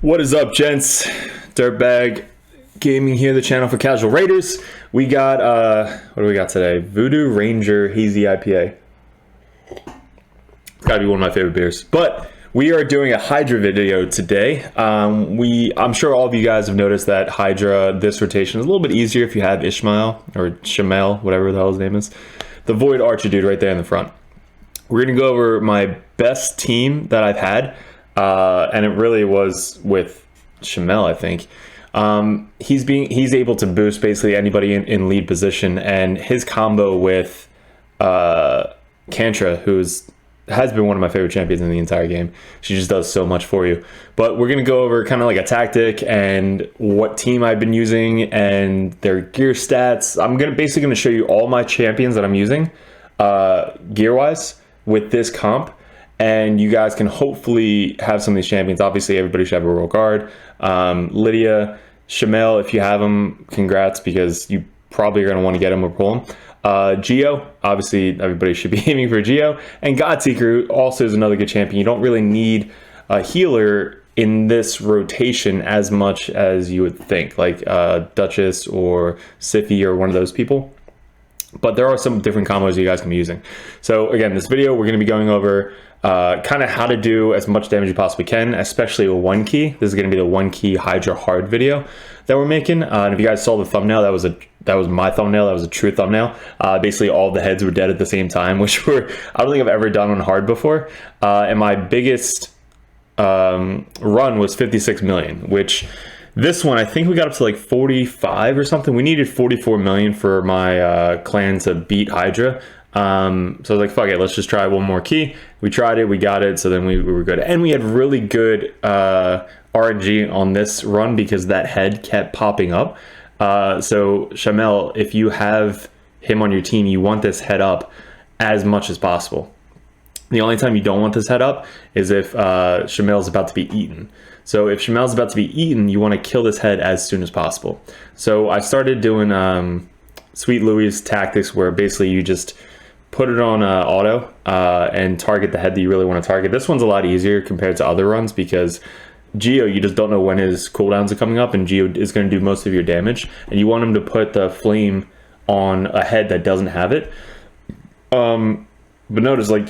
What is up, gents? DirtBag Gaming here, the channel for casual raiders. We got, what do we got today? Voodoo Ranger Hazy IPA. It's gotta be one of my favorite beers. But we are doing a Hydra video today. I'm sure all of you guys have noticed that Hydra, this rotation, is a little bit easier if you have Ishmael, or Ishmael, whatever the hell his name is. The Void Archer dude right there in the front. We're gonna go over my best team that I've had. And it really was with Ishmael, I think. He's able to boost basically anybody in lead position, and his combo with Cantor, has been one of my favorite champions in the entire game. She just does so much for you. But we're gonna go over kind of like a tactic and what team I've been using and their gear stats. I'm basically gonna show you all my champions that I'm using gear wise with this comp. And you guys can hopefully have some of these champions. Obviously, everybody should have a royal guard. Lydia, Ishmael, if you have them, congrats, because you probably are going to want to get them or pull them. Geo, obviously, everybody should be aiming for Geo. And Godseeker also is another good champion. You don't really need a healer in this rotation as much as you would think, like Duchess or Siffy or one of those people. But there are some different combos you guys can be using. So again, this video, we're going to be going over kind of how to do as much damage you possibly can, especially with one key. This is going to be the one key Hydra hard video that we're making. And if you guys saw the thumbnail, that was my thumbnail. That was a true thumbnail. Basically, all the heads were dead at the same time, which I don't think I've ever done on hard before. And my biggest run was 56 million, which this one, I think we got up to like 45 or something. We needed 44 million for my clan to beat Hydra. So I was like, fuck it, let's just try one more key. We tried it, we got it, so then we were good. And we had really good RNG on this run because that head kept popping up. So Ishmael, if you have him on your team, you want this head up as much as possible. The only time you don't want this head up is if Ishmael's about to be eaten. So if Ishmael's about to be eaten, you want to kill this head as soon as possible. So I started doing Sweet Louie's tactics, where basically you just put it on auto and target the head that you really want to target. This one's a lot easier compared to other runs because Geo, you just don't know when his cooldowns are coming up, and Geo is going to do most of your damage. And you want him to put the flame on a head that doesn't have it. But notice, like,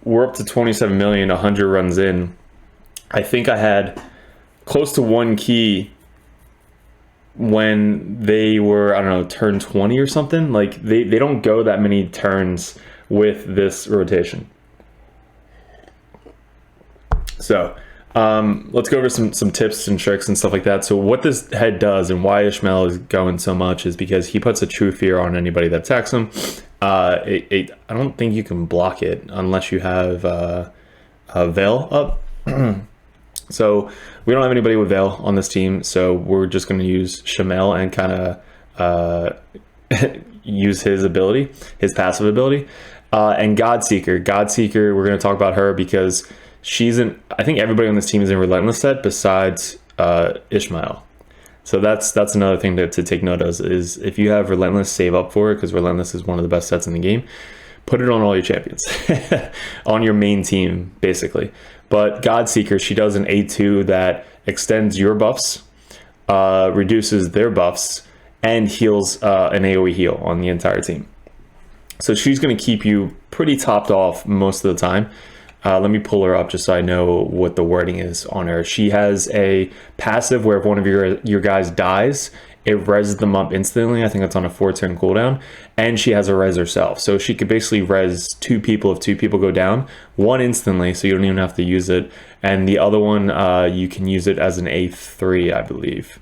we're up to 27 million, 100 runs in. I think I had close to one key when they were, I don't know, turn 20 or something. Like, they don't go that many turns with this rotation. So let's go over some tips and tricks and stuff like that. So what this head does and why Ishmael is going so much is because he puts a true fear on anybody that attacks him. I don't think you can block it unless you have a Veil up. So we don't have anybody with Veil on this team, so we're just going to use Ishmael and kind of use his ability, his passive ability. And Godseeker, we're going to talk about her because I think everybody on this team is in Relentless set besides Ishmael. So that's another thing to take note of, is if you have Relentless, save up for it, because Relentless is one of the best sets in the game. Put it on all your champions, on your main team, basically. But Godseeker, she does an A2 that extends your buffs, reduces their buffs, and heals an AoE heal on the entire team. So she's going to keep you pretty topped off most of the time. Let me pull her up just so I know what the wording is on her. She has a passive where if one of your guys dies, it reses them up instantly. I think that's on a 4-turn cooldown. And she has a res herself. So she could basically res 2 people if 2 people go down. One instantly, so you don't even have to use it. And the other one, you can use it as an A3, I believe.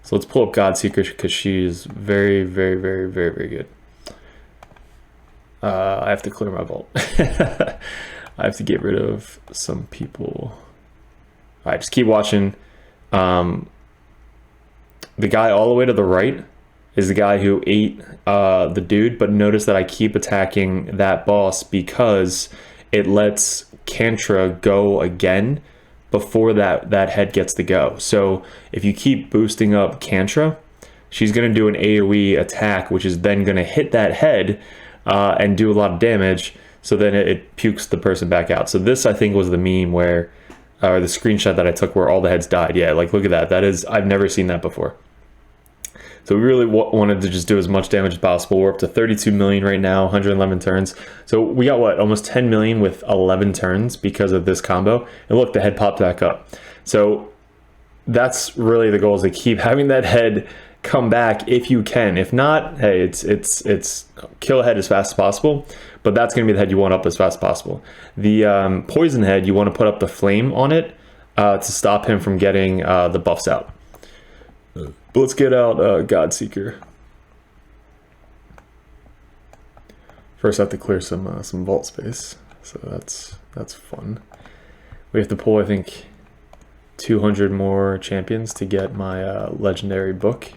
So let's pull up Godseeker because she is very, very, very, very, very good. I have to clear my vault. I have to get rid of some people. All right, just keep watching. The guy all the way to the right is the guy who ate the dude, but notice that I keep attacking that boss because it lets Kantra go again before that head gets to go. So if you keep boosting up Kantra, she's going to do an AoE attack, which is then going to hit that head and do a lot of damage. So then it pukes the person back out. So this, I think, was the meme where or the screenshot that I took where all the heads died. Yeah, like look at that. That is, I've never seen that before. So we really wanted to just do as much damage as possible. We're up to 32 million right now, 111 turns. So we got what, almost 10 million with 11 turns because of this combo. And look, the head popped back up. So that's really the goal, is to keep having that head come back if you can. If not, hey, it's kill a head as fast as possible. But that's going to be the head you want up as fast as possible. The poison head, you want to put up the flame on it to stop him from getting the buffs out. But let's get out Godseeker. First I have to clear some vault space. So that's fun. We have to pull, I think, 200 more champions to get my legendary book.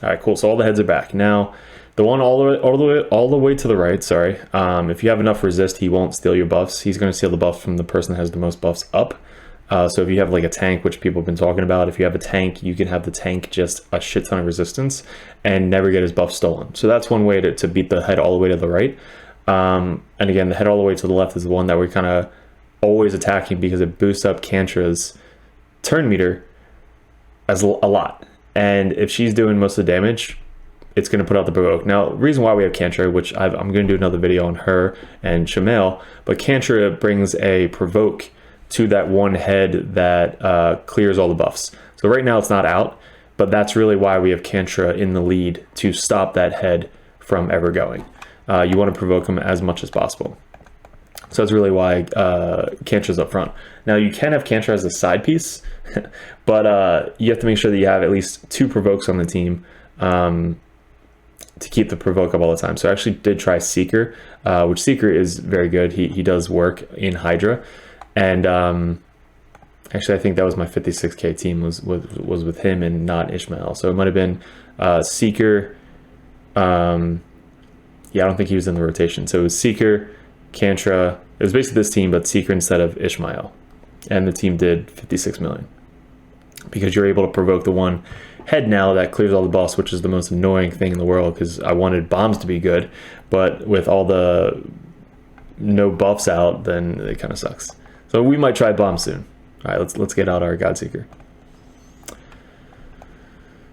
All right, cool. So all the heads are back. Now, the one all the way to the right, sorry. If you have enough resist, he won't steal your buffs. He's going to steal the buff from the person that has the most buffs up. So if you have like a tank, which people have been talking about, if you have a tank, you can have the tank just a shit ton of resistance and never get his buff stolen. So that's one way to beat the head all the way to the right. And again, the head all the way to the left is the one that we're kind of always attacking because it boosts up Kantra's turn meter as a lot. And if she's doing most of the damage, it's going to put out the provoke. Now, the reason why we have Cantor, which I'm going to do another video on her and Ishmael, but Cantor brings a provoke to that one head that clears all the buffs. So right now it's not out, but that's really why we have Kantra in the lead, to stop that head from ever going. You want to provoke him as much as possible. So that's really why Kantra's up front. Now you can have Cantor as a side piece, but you have to make sure that you have at least 2 provokes on the team to keep the provoke up all the time. So I actually did try Seeker, which Seeker is very good. He does work in Hydra. And actually, I think that was my 56k team was with him and not Ishmael. So it might have been Seeker. Yeah, I don't think he was in the rotation. So it was Seeker, Kantra. It was basically this team, but Seeker instead of Ishmael. And the team did 56 million. Because you're able to provoke the one head now that clears all the buffs, which is the most annoying thing in the world, because I wanted bombs to be good. But with all the no buffs out, then it kind of sucks. So we might try bomb soon. All right, let's get out our Godseeker.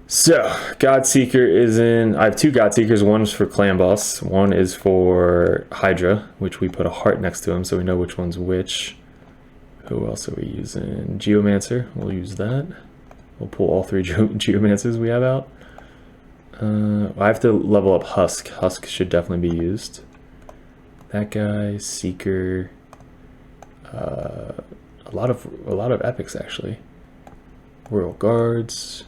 So Godseeker is in. I have 2 Godseekers. One is for clan boss. One is for Hydra, which we put a heart next to him, so we know which one's which. Who else are we using? Geomancer. We'll use that. We'll pull all 3 Geomancers we have out. I have to level up Husk. Husk should definitely be used. That guy, Seeker. A lot of epics actually. Royal Guards.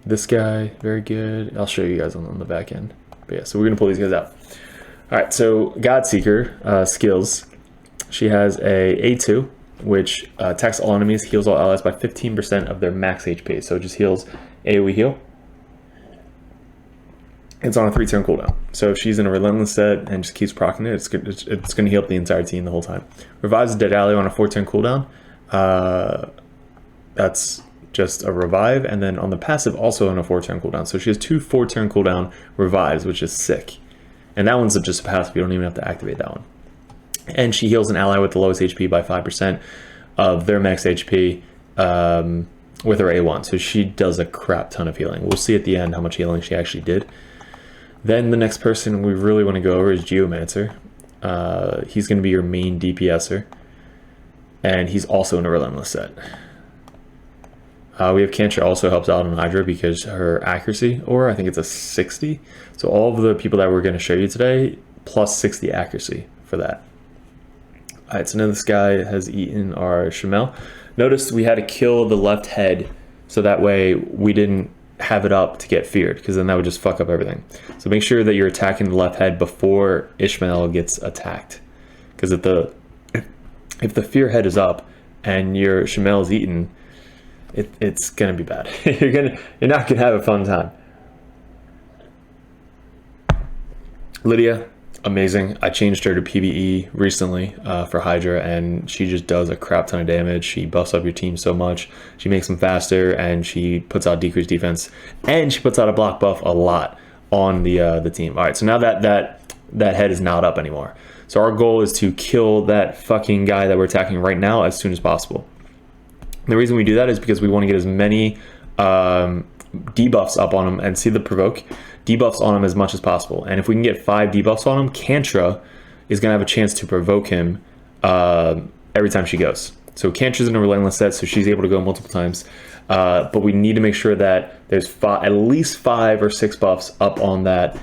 This guy, very good. I'll show you guys on the back end. But yeah, so we're gonna pull these guys out. All right, so Godseeker skills. She has a A2, which attacks all enemies, heals all allies by 15% of their max HP. So it just heals AoE heal. It's on a 3-turn cooldown. So if she's in a relentless set and just keeps proccing it, it's going to heal up the entire team the whole time. Revives a dead ally on a 4-turn cooldown. That's just a revive. And then on the passive, also on a 4-turn cooldown. So she has 2 4-turn cooldown revives, which is sick. And that one's just a passive. You don't even have to activate that one. And she heals an ally with the lowest HP by 5% of their max HP with her A1. So she does a crap ton of healing. We'll see at the end how much healing she actually did. Then the next person we really want to go over is Geomancer. He's going to be your main DPSer. And he's also in a relentless set. We have Cantor also helps out on Hydra because her accuracy, or I think it's a 60. So all of the people that we're going to show you today, plus 60 accuracy for that. All right, so now this guy has eaten our Ishmael. Notice we had to kill the left head so that way we didn't have it up to get feared, because then that would just fuck up everything. So make sure that you're attacking the left head before Ishmael gets attacked, because if the fear head is up and your Ishmael is eaten, it's gonna be bad. You're not gonna have a fun time. Lydia, amazing. I changed her to PvE recently for Hydra, and she just does a crap ton of damage. She buffs up your team so much. She makes them faster, and she puts out decreased defense, and she puts out a block buff a lot on the team. All right, so now that head is not up anymore. So our goal is to kill that fucking guy that we're attacking right now as soon as possible. And the reason we do that is because we want to get as many debuffs up on him and see the provoke debuffs on him as much as possible. And if we can get 5 debuffs on him, Kantra is going to have a chance to provoke him every time she goes. So Cantra's in a relentless set, so she's able to go multiple times. But we need to make sure that there's at least 5 or 6 buffs up on that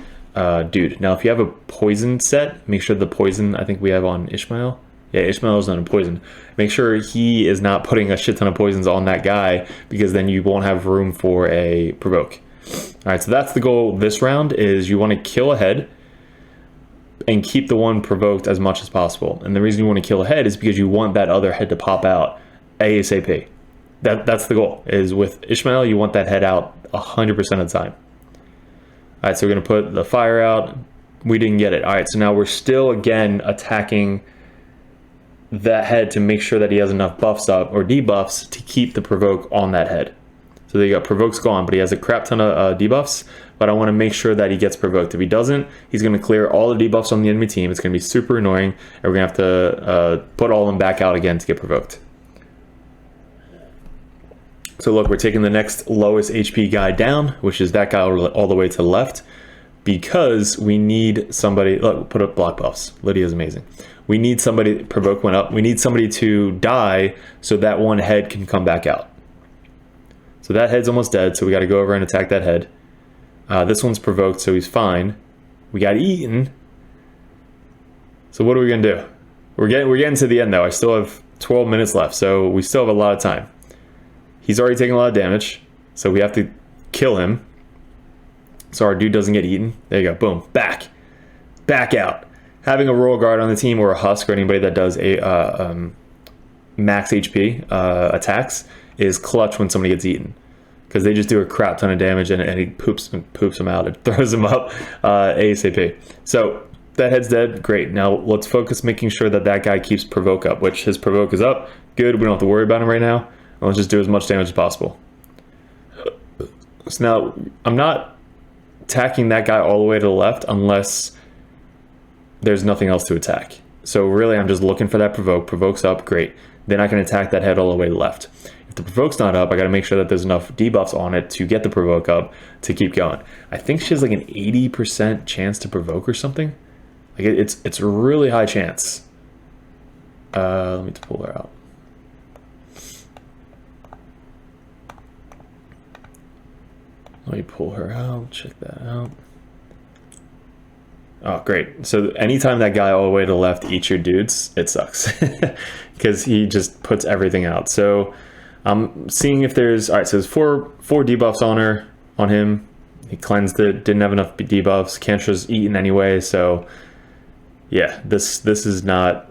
dude. Now, if you have a poison set, make sure the poison I think we have on Ishmael. Yeah, Ishmael is not a poison. Make sure he is not putting a shit ton of poisons on that guy, because then you won't have room for a provoke. All right, so that's the goal this round, is you want to kill a head and keep the one provoked as much as possible. And the reason you want to kill a head is because you want that other head to pop out ASAP. That's the goal, is with Ishmael, you want that head out 100% of the time. All right, so we're going to put the fire out. We didn't get it. All right, so now we're still, again, attacking that head to make sure that he has enough buffs up or debuffs to keep the provoke on that head. So there you go, provoke's gone, but he has a crap ton of debuffs, but I want to make sure that he gets provoked. If he doesn't, he's going to clear all the debuffs on the enemy team. It's going to be super annoying, and we're going to have to put all of them back out again to get provoked. So look, we're taking the next lowest HP guy down, which is that guy all the way to the left, because we need somebody. Look, put up block buffs. Lydia's amazing. We need somebody, provoke went up. We need somebody to die so that one head can come back out. So that head's almost dead, so we got to go over and attack that head. This one's provoked, so he's fine. We got eaten. So what are we going to do? We're getting to the end, though. I still have 12 minutes left, so we still have a lot of time. He's already taking a lot of damage, so we have to kill him so our dude doesn't get eaten. There you go. Boom. Back out. Having a royal guard on the team, or a husk, or anybody that does a max HP attacks is clutch when somebody gets eaten, because they just do a crap ton of damage, and he poops them out. It throws them up ASAP. So that head's dead. Great. Now let's focus making sure that that guy keeps provoke up, which his provoke is up. Good. We don't have to worry about him right now. Let's just do as much damage as possible. So now I'm not attacking that guy all the way to the left unless there's nothing else to attack. So really, I'm just looking for that provoke. Provoke's up, great. Then I can attack that head all the way to the left. If the provoke's not up, I got to make sure that there's enough debuffs on it to get the provoke up to keep going. I think she has like an 80% chance to provoke or something. Like it's a really high chance. Let me pull her out. Let me pull her out. Check that out. Oh, great. So anytime that guy all the way to the left eats your dudes, it sucks because he just puts everything out. So I'm seeing if there's, all right, so there's four debuffs on him. He cleansed it, didn't have enough debuffs. Cantra's eaten anyway. So yeah, this is not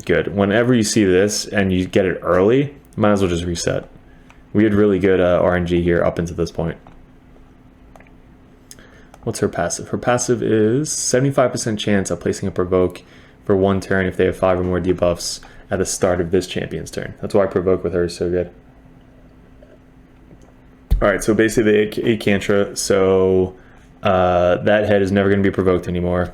good. Whenever you see this and you get it early, might as well just reset. We had really good RNG here up until this point. What's her passive? Her passive is 75% chance of placing a provoke for 1 turn if they have 5 or more debuffs at the start of this champion's turn. That's why provoke with her is so good. All right, so basically they ate Cantor, so that head is never going to be provoked anymore.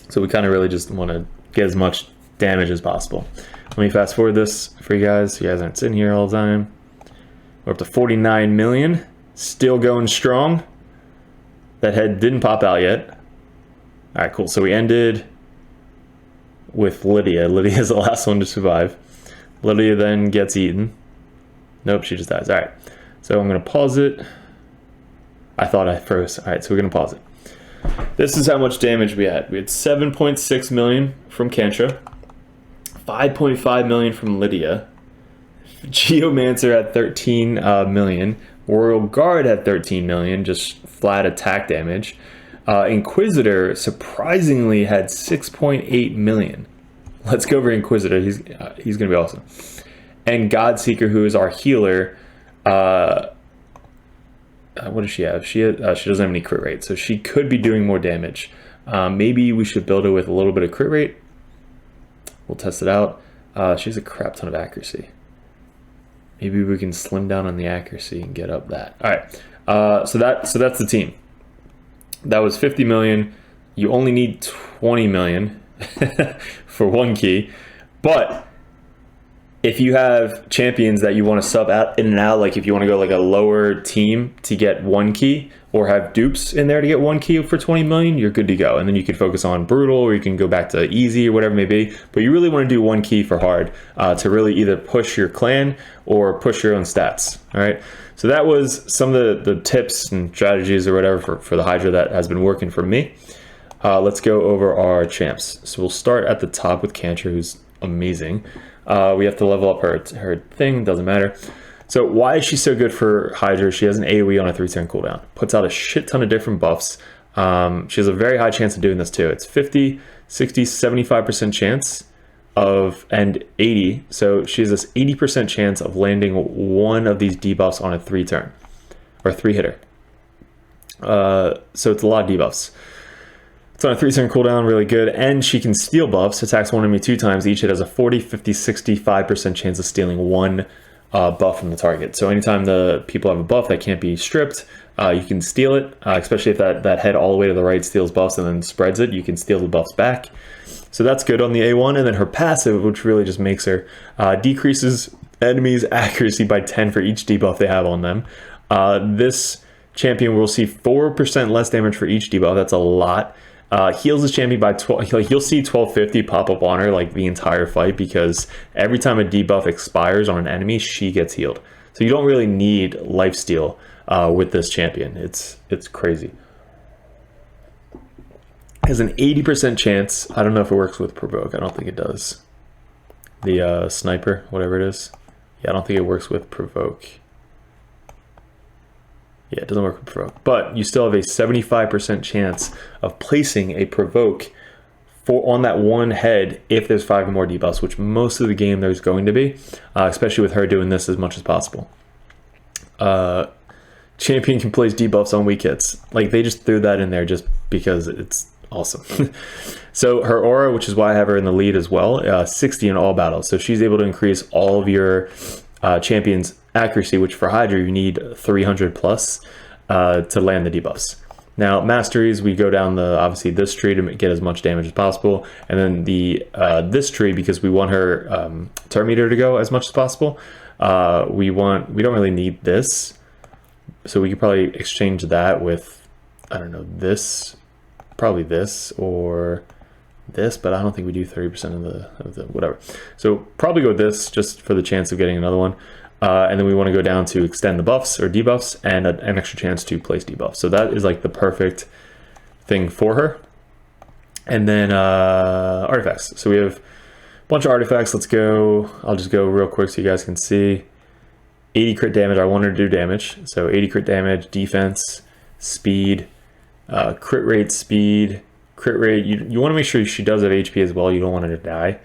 So we kind of really just want to get as much damage as possible. Let me fast forward this for you guys. So you guys aren't sitting here all the time. We're up to 49 million, still going strong. That head didn't pop out yet. All right, cool. So we ended with Lydia. Lydia is the last one to survive. Lydia then gets eaten. Nope, she just dies. All right, so I'm going to pause it. I thought I froze. All right, so we're going to pause it. This is how much damage we had. We had 7.6 million from Cantor, 5.5 million from Lydia. Geomancer at 13 million. Royal Guard had 13 million, just flat attack damage. Inquisitor surprisingly had 6.8 million. Let's go over Inquisitor. He's gonna be awesome. And Godseeker, who is our healer, what does she have? She doesn't have any crit rate, so she could be doing more damage. Maybe we should build her with a little bit of crit rate. We'll test it out. She has a crap ton of accuracy. Maybe we can slim down on the accuracy and get up that. All right, so that's the team. That was 50 million. You only need 20 million. for 1 key. But if you have champions that you want to sub out in and out, like if you want to go like a lower team to get 1 key, or have dupes in there to get 1 key for 20 million, you're good to go. And then you can focus on brutal, or you can go back to easy or whatever it may be. But you really want to do 1 key for hard to really either push your clan or push your own stats. All right. So that was some of the tips and strategies or whatever for the Hydra that has been working for me. Let's go over our champs. So we'll start at the top with Cantor, who's amazing. We have to level up her thing, doesn't matter. So why is she so good for Hydra? She has an AoE on a 3-turn cooldown. Puts out a shit ton of different buffs. She has a very high chance of doing this too. It's 50, 60, 75% chance of, and 80. So she has this 80% chance of landing one of these debuffs on a 3-turn or 3-hitter. So it's a lot of debuffs. It's on a 3-turn cooldown, really good. And she can steal buffs. Attacks one enemy 2 times. Each hit has a 40, 50, 65% chance of stealing 1 buff from the target. So anytime the people have a buff that can't be stripped, you can steal it, especially if that head all the way to the right steals buffs and then spreads it, you can steal the buffs back. So that's good on the A1. And then her passive, which really just makes her, decreases enemies' accuracy by 10 for each debuff they have on them. This champion will see 4% less damage for each debuff. That's a lot. Heals this champion by 12. Like, you'll see 1250 pop up on her like the entire fight, because every time a debuff expires on an enemy, she gets healed. So you don't really need lifesteal with this champion. It's crazy. Has an 80% chance. I don't know if it works with provoke. I don't think it does. The sniper, whatever it is. Yeah, I don't think it works with provoke. Yeah, it doesn't work with provoke, but you still have a 75% chance of placing a provoke on that one head if there's 5 more debuffs, which most of the game there's going to be, especially with her doing this as much as possible. Champion can place debuffs on weak hits. Like, they just threw that in there just because it's awesome. So her aura, which is why I have her in the lead as well, 60 in all battles. So she's able to increase all of your champions' accuracy, which for Hydra you need 300 plus to land the debuffs. Now Masteries, we go down obviously this tree to get as much damage as possible, and then this tree, because we want her turn meter to go as much as possible. We don't really need this, so we could probably exchange that with, I don't know, this, probably this or this, but I don't think we do 30% of the whatever. So probably go with this just for the chance of getting another one. And then we want to go down to extend the buffs or debuffs and an extra chance to place debuffs. So that is like the perfect thing for her. And then artifacts. So we have a bunch of artifacts. Let's go. I'll just go real quick so you guys can see. 80 crit damage. I want her to do damage. So 80 crit damage, defense, speed, crit rate, speed, crit rate. You want to make sure she does have HP as well. You don't want her to die.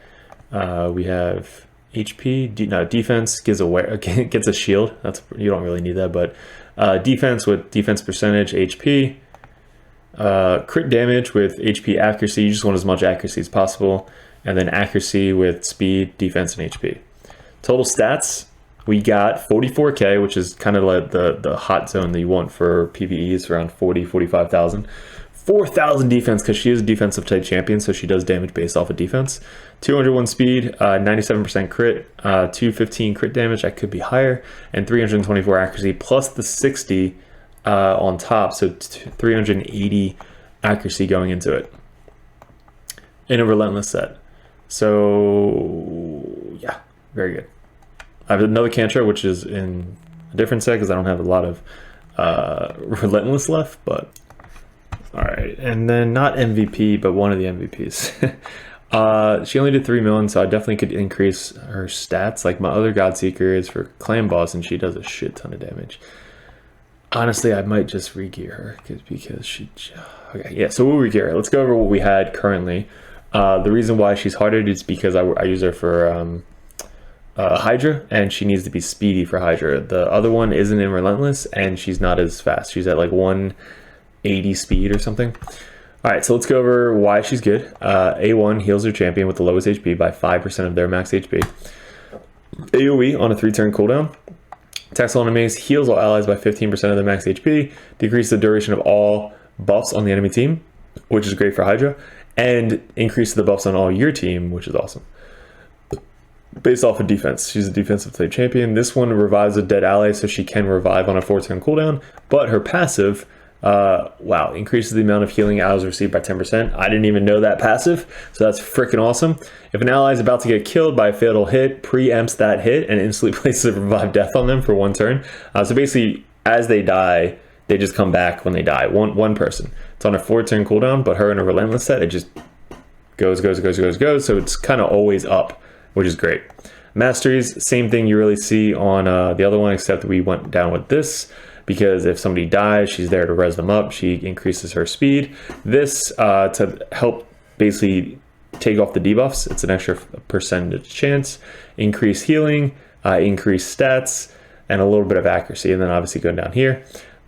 We have HP, defense gets a shield. You don't really need that, but defense with defense percentage, HP, crit damage with HP accuracy. You just want as much accuracy as possible, and then accuracy with speed, defense, and HP. Total stats, we got 44k, which is kind of like the hot zone that you want for PvEs, around 45,000. 4,000 defense, because she is a defensive type champion, so she does damage based off of defense. 201 speed, 97% crit, 215 crit damage, that could be higher, and 324 accuracy, plus the 60 on top, so 380 accuracy going into it. In a relentless set. So, yeah, very good. I have another Cantor, which is in a different set, because I don't have a lot of relentless left, but... All right, and then not MVP, but one of the MVPs. She only did 3 million, so I definitely could increase her stats. Like my other Godseeker is for clan boss, and she does a shit ton of damage. Honestly, I might just regear her because she. Okay, yeah. So we'll regear her. Let's go over what we had currently. The reason why she's harder is because I use her for Hydra, and she needs to be speedy for Hydra. The other one isn't in relentless, and she's not as fast. She's at like 180 speed or something. All right, so let's go over why she's good. A1 heals her champion with the lowest HP by 5% of their max HP. AoE on a 3-turn cooldown. Attacks all enemies, heals all allies by 15% of their max HP, decreases the duration of all buffs on the enemy team, which is great for Hydra, and increases the buffs on all your team, which is awesome. Based off of defense, she's a defensive type champion. This one revives a dead ally, so she can revive on a 4-turn cooldown, but her passive, wow, increases the amount of healing allies received by 10%. I didn't even know that passive, so that's freaking awesome. If an ally is about to get killed by a fatal hit, preempts that hit and instantly places a revive death on them for 1 turn. So basically, as they die, they just come back when they die. One person. It's on a 4-turn cooldown, but her in a relentless set, it just goes. So it's kind of always up, which is great. Masteries, same thing you really see on the other one, except we went down with this, because if somebody dies, she's there to res them up. She increases her speed. This to help basically take off the debuffs. It's an extra percentage chance, increase healing, increase stats, and a little bit of accuracy, and then obviously going down here.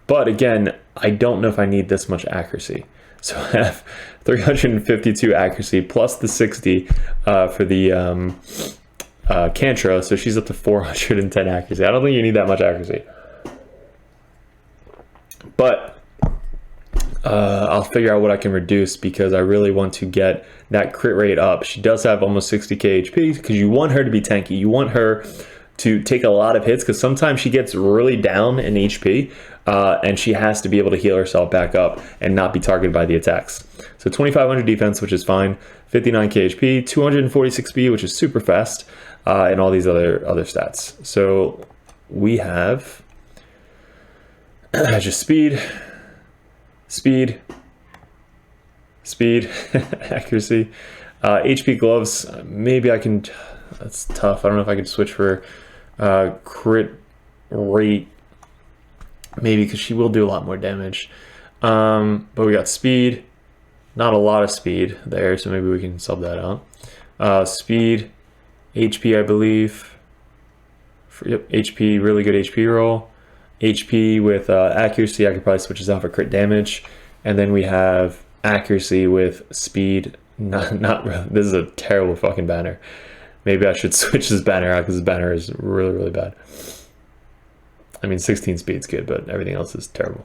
But again, I don't know if I need this much accuracy. So I have 352 accuracy plus the 60 for the Cantor, so she's up to 410 accuracy. I don't think you need that much accuracy. But I'll figure out what I can reduce, because I really want to get that crit rate up. She does have almost 60k HP, because you want her to be tanky. You want her to take a lot of hits, because sometimes she gets really down in HP, and she has to be able to heal herself back up and not be targeted by the attacks. So 2500 defense, which is fine, 59k HP, 246 speed, which is super fast, and all these other stats. So we have just speed, accuracy, HP gloves. Maybe I can, that's tough. I don't know if I can switch for crit rate, maybe, because she will do a lot more damage. But we got speed, not a lot of speed there, so maybe we can sub that out. Speed, HP, I believe. Yep, HP, really good HP roll. HP with accuracy, I could probably switch this out for crit damage. And then we have accuracy with speed. Not really. This is a terrible fucking banner. Maybe I should switch this banner out, because this banner is really, really bad. I mean, 16 speed's good, but everything else is terrible.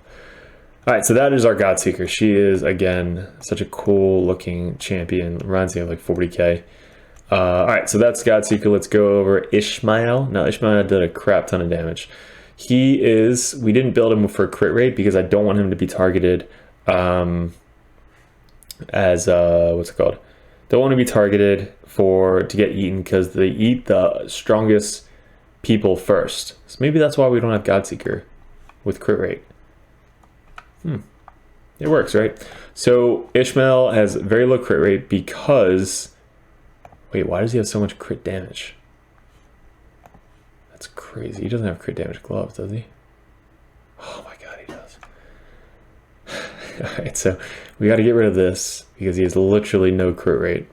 All right, so that is our Godseeker. She is, again, such a cool looking champion. Reminds me of like 40k. All right, so that's Godseeker. Let's go over Ishmael. Now, Ishmael did a crap ton of damage. He is, we didn't build him for crit rate, because I don't want him to be targeted as, what's it called? Don't want to be targeted to get eaten, because they eat the strongest people first. So maybe that's why we don't have Godseeker with crit rate. It works, right? So Ishmael has very low crit rate because, wait, why does he have so much crit damage? That's crazy. He doesn't have crit damage gloves, does he? Oh my god, he does. All right, so we got to get rid of this, because he has literally no crit rate.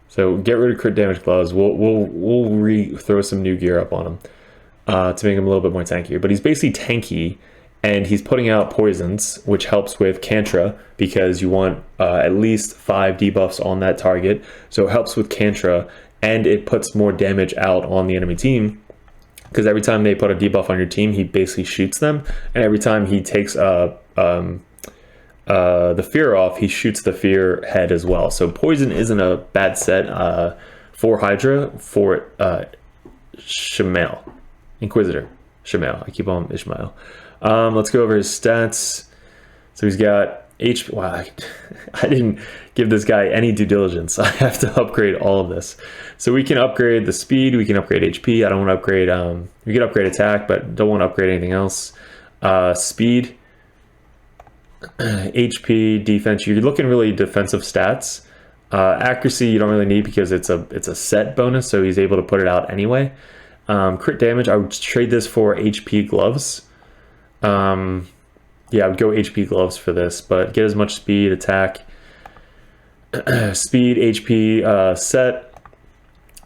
So get rid of crit damage gloves. We'll throw some new gear up on him to make him a little bit more tankier. But he's basically tanky, and he's putting out poisons, which helps with Cantor, because you want at least 5 debuffs on that target. So it helps with Cantor, and it puts more damage out on the enemy team, because every time they put a debuff on your team, he basically shoots them, and every time he takes the fear off, he shoots the fear head as well. So poison isn't a bad set for Hydra, for Ishmael, Inquisitor, Ishmael. I keep on Ishmael. Let's go over his stats. So he's got HP. Wow, I didn't give this guy any due diligence. I have to upgrade all of this. So we can upgrade the speed, we can upgrade HP. I don't want to upgrade, we can upgrade attack, but don't want to upgrade anything else. Speed, HP, defense, you're looking really defensive stats. Accuracy you don't really need, because it's a set bonus, so he's able to put it out anyway. Crit damage, I would trade this for HP gloves. Yeah, I would go HP gloves for this, but get as much speed, attack, speed, HP set,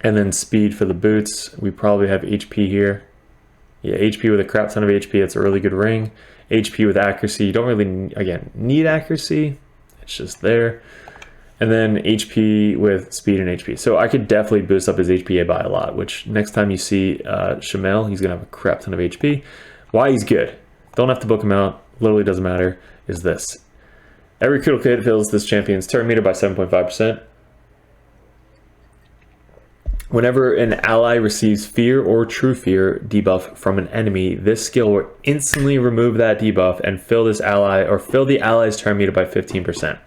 and then speed for the boots. We probably have HP here. Yeah, HP with a crap ton of HP, it's a really good ring. HP with accuracy, you don't really, again, need accuracy, it's just there. And then HP with speed and HP. So I could definitely boost up his HPA by a lot, which next time you see Ishmael, he's gonna have a crap ton of HP. Why he's good, don't have to book him out, literally doesn't matter, is this. Every critical hit fills this champion's turn meter by 7.5%. Whenever an ally receives fear or true fear debuff from an enemy, this skill will instantly remove that debuff and fill this ally or fill the ally's turn meter by 15%.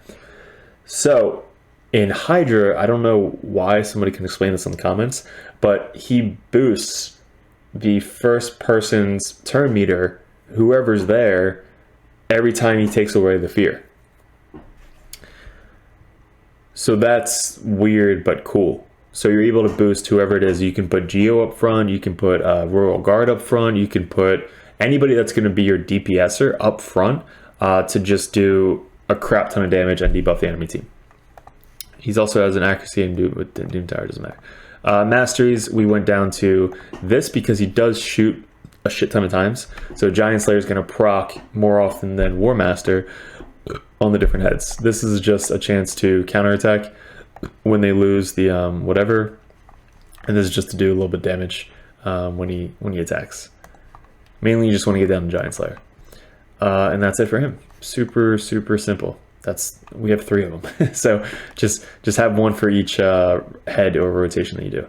So in Hydra, I don't know why, somebody can explain this in the comments, but he boosts the first person's turn meter, whoever's there, every time he takes away the fear. So that's weird but cool. So you're able to boost whoever it is. You can put Geo up front, you can put Royal Guard up front, you can put anybody that's going to be your DPSer up front to just do a crap ton of damage and debuff the enemy team. He's also has an accuracy and Doom Tower, doesn't matter. Masteries, we went down to this because he does shoot a shit ton of times. So Giant Slayer is going to proc more often than War Master on the different heads. This is just a chance to counterattack when they lose the whatever, and this is just to do a little bit of damage when he attacks. Mainly you just want to get down to Giant Slayer, and that's it for him. Super simple. We have 3 of them. So just have one for each head or rotation that you do.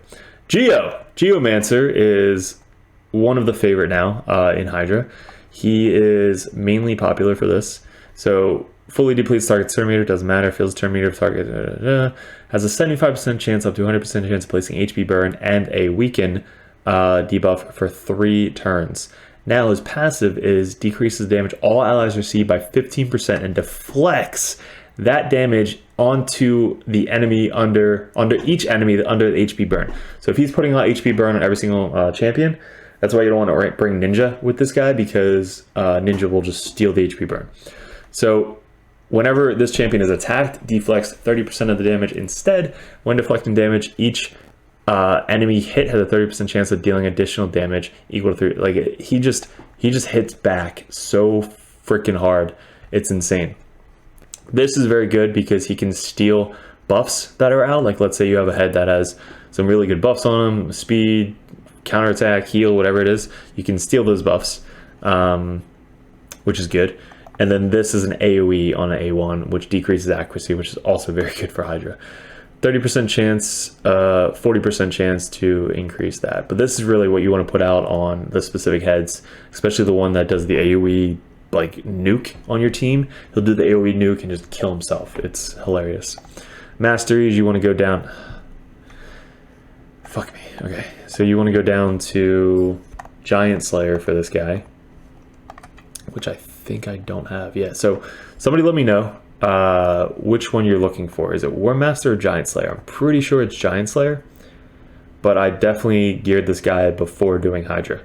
Geomancer is one of the favorite now in Hydra. He is mainly popular for this. So fully depletes target's turn meter, doesn't matter, fills turn meter of target, has a 75% chance up to 100% chance of placing HP burn and a weaken debuff for 3 turns. Now his passive is decreases damage all allies receive by 15% and deflects that damage onto the enemy under each enemy under the HP burn. So if he's putting out HP burn on every single champion, that's why you don't want to bring Ninja with this guy, because Ninja will just steal the HP burn. So whenever this champion is attacked, deflects 30% of the damage. Instead, when deflecting damage, each enemy hit has a 30% chance of dealing additional damage equal to 3. Like he just hits back so freaking hard. It's insane. This is very good because he can steal buffs that are out. Like let's say you have a head that has some really good buffs on him, speed, counterattack, heal, whatever it is. You can steal those buffs, which is good. And then this is an AoE on an A1, which decreases accuracy, which is also very good for Hydra. 30% chance, 40% chance to increase that. But this is really what you want to put out on the specific heads, especially the one that does the AoE like nuke on your team. He'll do the AoE nuke and just kill himself. It's hilarious. Masteries, you want to go down. Fuck me. Okay, so you want to go down to Giant Slayer for this guy, which I think I don't have yet. So somebody let me know which one you're looking for. Is it War Master or Giant Slayer? I'm pretty sure it's Giant Slayer, but I definitely geared this guy before doing Hydra.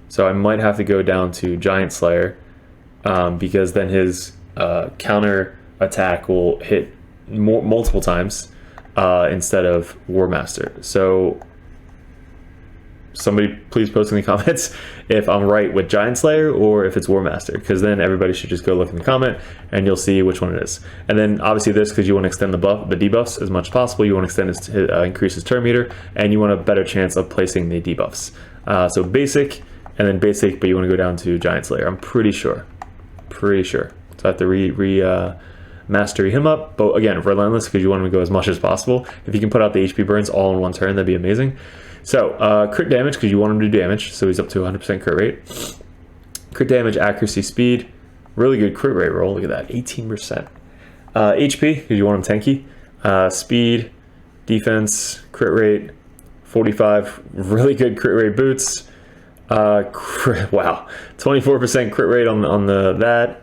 So I might have to go down to Giant Slayer because then his counter attack will hit multiple times instead of War Master. So somebody please post in the comments if I'm right with Giant Slayer or if it's War Master, because then everybody should just go look in the comment and you'll see which one it is. And then obviously this, because you want to extend the debuffs as much as possible. You want to extend his increase his turn meter, and you want a better chance of placing the debuffs. So basic and then basic, but you want to go down to Giant Slayer. I'm pretty sure. So I have to mastery him up, but again, relentless, because you want him to go as much as possible. If you can put out the HP burns all in one turn, that'd be amazing. So crit damage, because you want him to do damage, so he's up to 100% crit rate. Crit damage, accuracy, speed, really good crit rate roll. Look at that, 18%. HP, because you want him tanky. Speed, defense, crit rate, 45. Really good crit rate boots. Wow, 24% crit rate on that.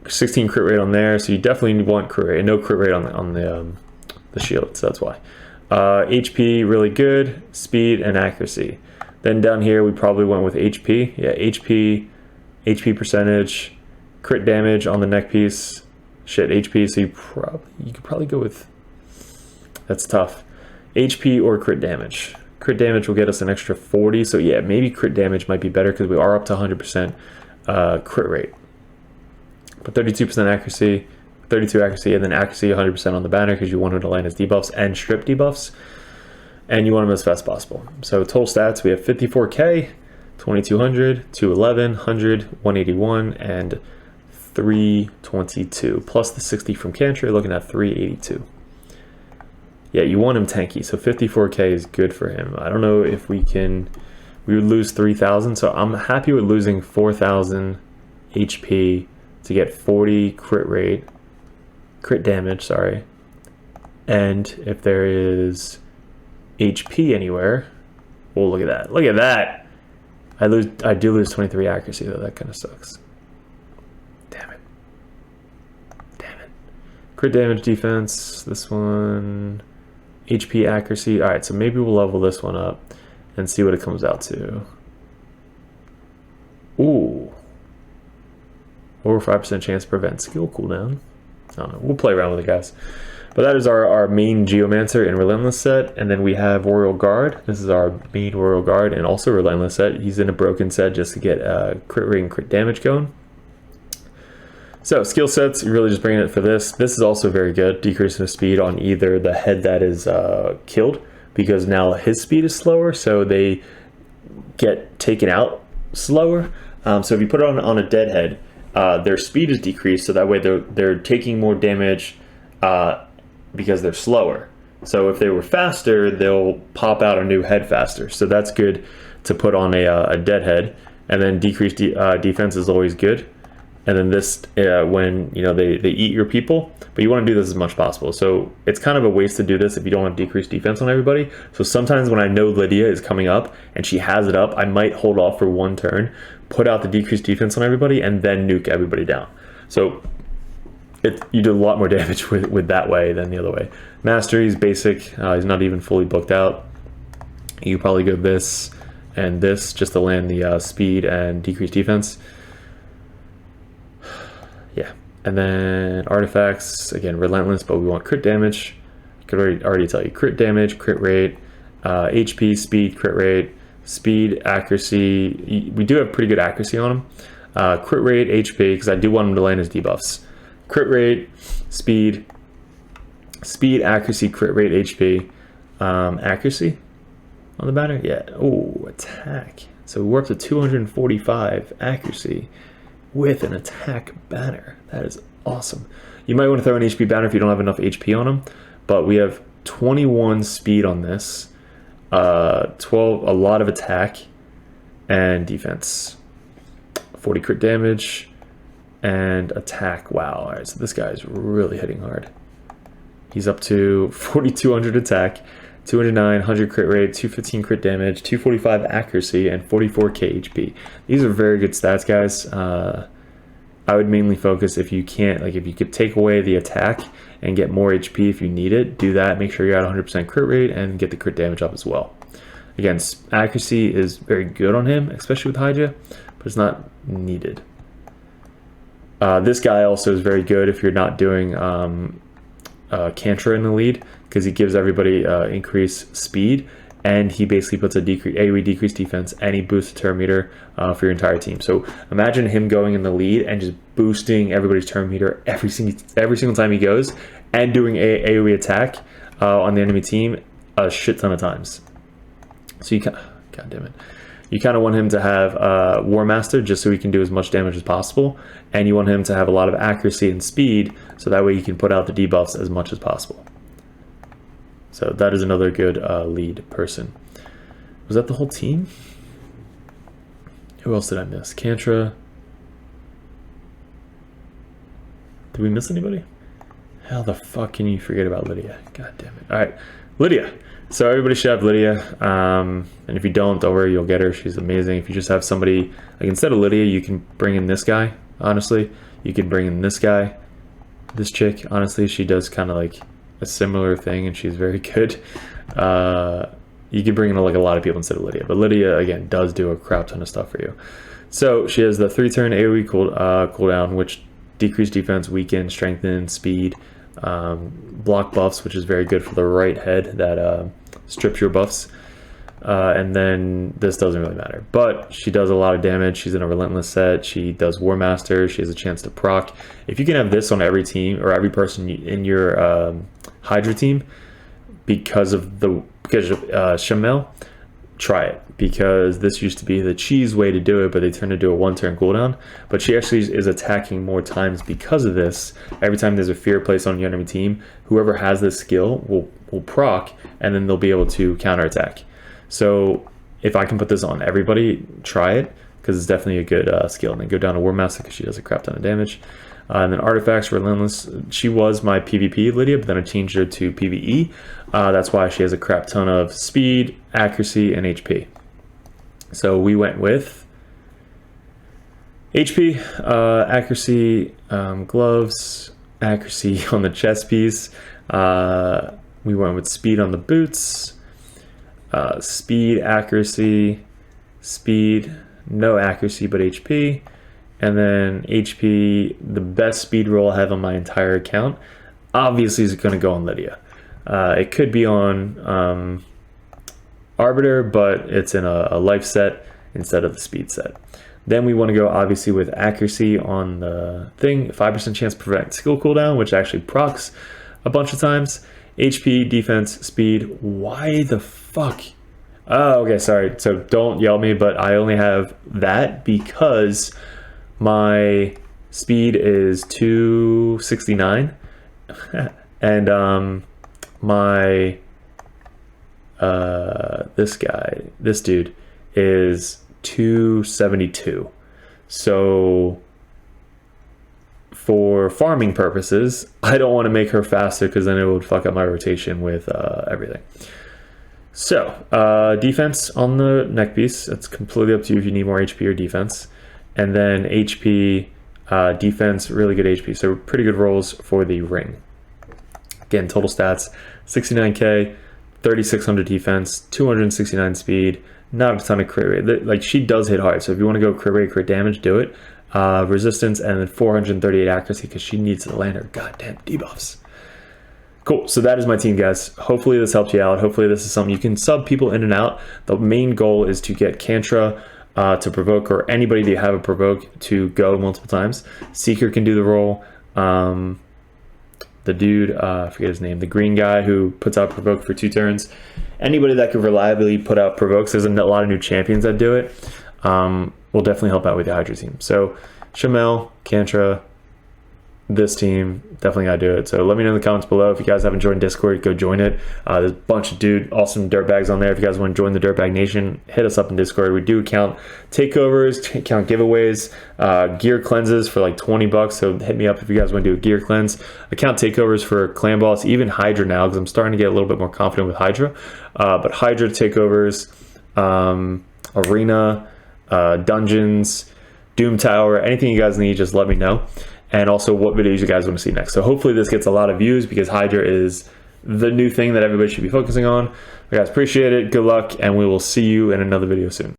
16 crit rate on there, so you definitely want crit rate. No crit rate on the shield, so that's why. HP really good, speed and accuracy. Then down here we probably went with HP. Yeah, HP percentage, crit damage on the neck piece. Shit, HP. So you could probably go with. That's tough. HP or crit damage. Crit damage will get us an extra 40. So yeah, maybe crit damage might be better because we are up to 100% crit rate. But 32% accuracy, 32 accuracy, and then accuracy 100% on the banner because you want him to land his debuffs and strip debuffs, and you want him as fast as possible. So total stats, we have 54k, 2200, 211, 100, 181, and 322. Plus the 60 from Cantor, you're looking at 382. Yeah, you want him tanky, so 54k is good for him. I don't know if we would lose 3,000, so I'm happy with losing 4,000 HP to get 40 crit damage, sorry. And if there is HP anywhere, oh, look at that. Look at that. I do lose 23 accuracy though. That kind of sucks. Damn it. Crit damage, defense. This one. HP accuracy. All right, so maybe we'll level this one up and see what it comes out to. Ooh. Over 5% chance to prevent skill cooldown. I don't know. We'll play around with it, guys. But that is our main Geomancer and Relentless set. And then we have Royal Guard. This is our main Royal Guard and also Relentless set. He's in a broken set just to get crit rate and crit damage going. So skill sets, you're really just bringing it for this. This is also very good. Decreasing the speed on either the head that is killed, because now his speed is slower, so they get taken out slower. So if you put it on a dead head, their speed is decreased, so that way they're taking more damage because they're slower. So if they were faster, they'll pop out a new head faster. So that's good to put on a dead head. And then decreased defense is always good. And then this, when they eat your people, but you want to do this as much as possible. So it's kind of a waste to do this if you don't want to decrease defense on everybody. So sometimes when I know Lydia is coming up and she has it up, I might hold off for one turn, put out the decreased defense on everybody, and then nuke everybody down. So you do a lot more damage with that way than the other way. Masteries, basic. He's not even fully booked out. You probably go this and this just to land the speed and decreased defense. Yeah, and then artifacts, again, Relentless, but we want crit damage. I could already tell you crit damage, crit rate, HP, speed, crit rate, speed, accuracy. We do have pretty good accuracy on him. Crit rate, HP, because I do want him to land his debuffs. Crit rate, speed, accuracy, crit rate, HP, accuracy on the banner. Yeah. Oh, attack. So we're up to 245 accuracy with an attack banner. That is awesome. You might want to throw an HP banner if you don't have enough HP on him, but we have 21 speed on this, 12, a lot of attack and defense, 40 crit damage and attack. Wow. All right, so this guy is really hitting hard. He's up to 4,200 attack, 209, 100 crit rate, 215 crit damage, 245 accuracy, and 44k HP. These are very good stats, guys. I would mainly focus if you can't, like if you could take away the attack and get more HP if you need it, do that. Make sure you're at 100% crit rate and get the crit damage up as well. Again, accuracy is very good on him, especially with Hydra, but it's not needed. This guy also is very good if you're not doing Cantor in the lead, because he gives everybody increased speed, and he basically puts a AoE decreased defense, and he boosts the turn meter for your entire team. So imagine him going in the lead and just boosting everybody's turn meter every single time he goes, and doing AoE attack on the enemy team a shit ton of times. So God damn it. You kind of want him to have War Master just so he can do as much damage as possible, and you want him to have a lot of accuracy and speed so that way he can put out the debuffs as much as possible. So that is another good lead person. Was that the whole team? Who else did I miss? Kantra. Did we miss anybody? How the fuck can you forget about Lydia? God damn it. All right, Lydia. So everybody should have Lydia, and if you don't worry, you'll get her. She's amazing. If you just have somebody, like instead of Lydia, you can bring in this guy, honestly. You can bring in this guy, this chick, honestly. She does kind of like a similar thing, and she's very good. You can bring in like a lot of people instead of Lydia, but Lydia, again, does do a crap ton of stuff for you. So she has the 3-turn AoE cooldown, which decrease defense, weaken, strengthen, speed, block buffs, which is very good for the right head that strips your buffs, and then this doesn't really matter, but she does a lot of damage. She's in a Relentless set. She does War Master. She has a chance to proc. If you can have this on every team or every person in your Hydra team, because of ishmael, try it, because this used to be the cheese way to do it, but they turned to do a 1-turn cooldown. But she actually is attacking more times because of this. Every time there's a fear placed on your enemy team, whoever has this skill will proc, and then they'll be able to counterattack. So if I can put this on everybody, try it, because it's definitely a good skill. And then go down to War Master, because she does a crap ton of damage. And then Artifacts, Relentless. She was my PvP Lydia, but then I changed her to PvE. That's why she has a crap ton of speed, accuracy, and HP. So we went with HP, accuracy, gloves, accuracy on the chest piece. We went with speed on the boots, speed, accuracy, speed, no accuracy, but HP. And then HP, the best speed roll I have on my entire account, obviously is going to go on Lydia. It could be on Arbiter, but it's in a life set instead of the speed set. Then we want to go obviously with accuracy on the thing, 5% chance to prevent skill cooldown, which actually procs a bunch of times. HP, defense, speed. Why the fuck? Oh, okay, sorry. So don't yell at me, but I only have that because my speed is 269 and my this dude is 272. So for farming purposes, I don't want to make her faster, because then it would fuck up my rotation with everything. So defense on the neck piece, it's completely up to you if you need more HP or defense. And then HP, defense, really good HP. So pretty good rolls for the ring. Again, total stats, 69k, 3600 defense, 269 speed, not a ton of crit rate. Like, she does hit hard. So if you want to go crit rate, crit damage, do it. Resistance, and then 438 accuracy, because she needs to land her goddamn debuffs. Cool, so that is my team, guys. Hopefully this helps you out. Hopefully this is something you can sub people in and out. The main goal is to get Kantra to provoke, or anybody that you have a provoke to go multiple times. Seeker can do the role. The dude, I forget his name, the green guy who puts out provoke for 2 turns. Anybody that could reliably put out provokes, there's a lot of new champions that do it, will definitely help out with the Hydra team. So Ishmael, Cantor, this team, definitely gotta do it. So let me know in the comments below. If you guys haven't joined Discord, go join it. There's a bunch of awesome dirtbags on there. If you guys want to join the Dirtbag Nation, hit us up in Discord. We do account takeovers, account giveaways, gear cleanses for like 20 bucks. So hit me up if you guys want to do a gear cleanse. Account takeovers for clan boss, even Hydra now, because I'm starting to get a little bit more confident with Hydra. But Hydra takeovers, arena, dungeons, Doom Tower, anything you guys need, just let me know. And also what videos you guys want to see next. So hopefully this gets a lot of views, because Hydra is the new thing that everybody should be focusing on. You guys, appreciate it. Good luck, and we will see you in another video soon.